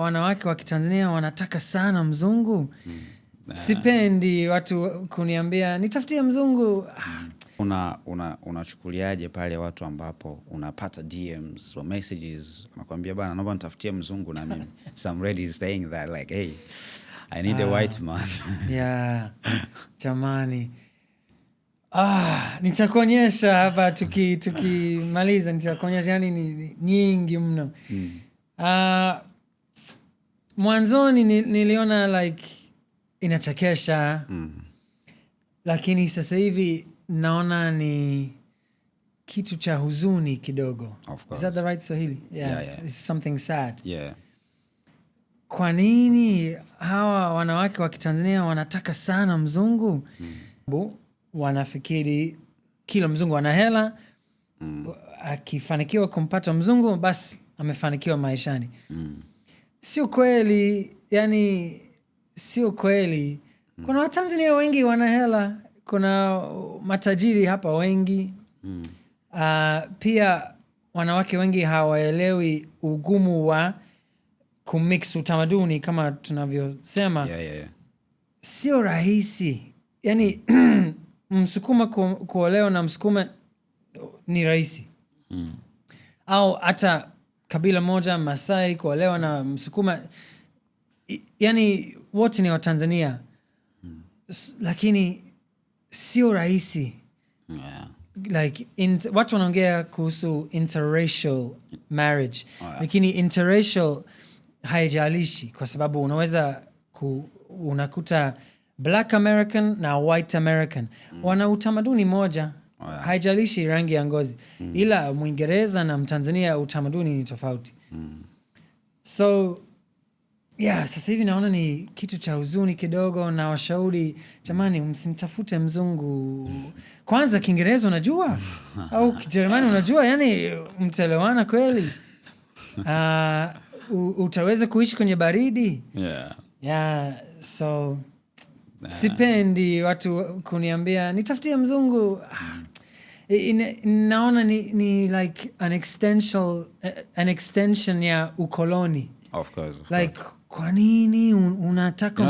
wanawake wa Kitanzania wanataka sana mzungu. Sipendi watu kuniambia nitafutie mzungu. Unachukuliaje pale watu ambapo unapata DMs or messages unakuambia bana naomba nitafutie mzungu na mimi. Some ladies saying that like hey I need a white man. Yeah. Jamani. Nitakuonyesha hapa tukimaliza nitakuonyesha, yani ni nyingi mno. Mwanzoni niliona like inachekesha. Lakini sasa hivi naona ni kitu cha huzuni kidogo. Is that the right Swahili? Yeah. It's something sad. Yeah. Kwa nini hawa wanawake wa Kitanzania wanataka sana mzungu? Wanafikiri kila mzungu ana hela. Akifanikiwa kumpata mzungu basi amefanikiwa maishani. Sio kweli, yani sio kweli. Kuna Watanzania wengi wana hela, kuna matajiri hapa wengi. Pia wanawake wengi hawaelewi ugumu wa kumix utamaduni kama tunavyosema. Yeah. Sio rahisi. Yani Msukuma kuolewa na Msukuma ni rahisi. Au hata kabila moja Masai kuolewa na Msukuma, yani wote ni Watanzania. Lakini sio rahisi. Yeah. Like watu wanaongea kuhusu interracial marriage. Lakini interracial haijalishi kwa sababu unaweza unakuta Black American na White American. Wana utamaduni moja. Haijalishi rangi ya ngozi. Ila Mwingereza na Mtanzania utamaduni ni tofauti. So sasa hivi naona ni kitu cha huzuni kidogo, na washauri jamani msimtafute mzungu. Kwanza Kiingereza unajua? Au Kijerumani unajua? Yani mtaelewana kweli? Utaweza kuishi kwenye baridi? So sipendi watu kuniambia nitafutie mzungu. Naona ni like an extension ya ukoloni. Of course. Like kwa nini unataka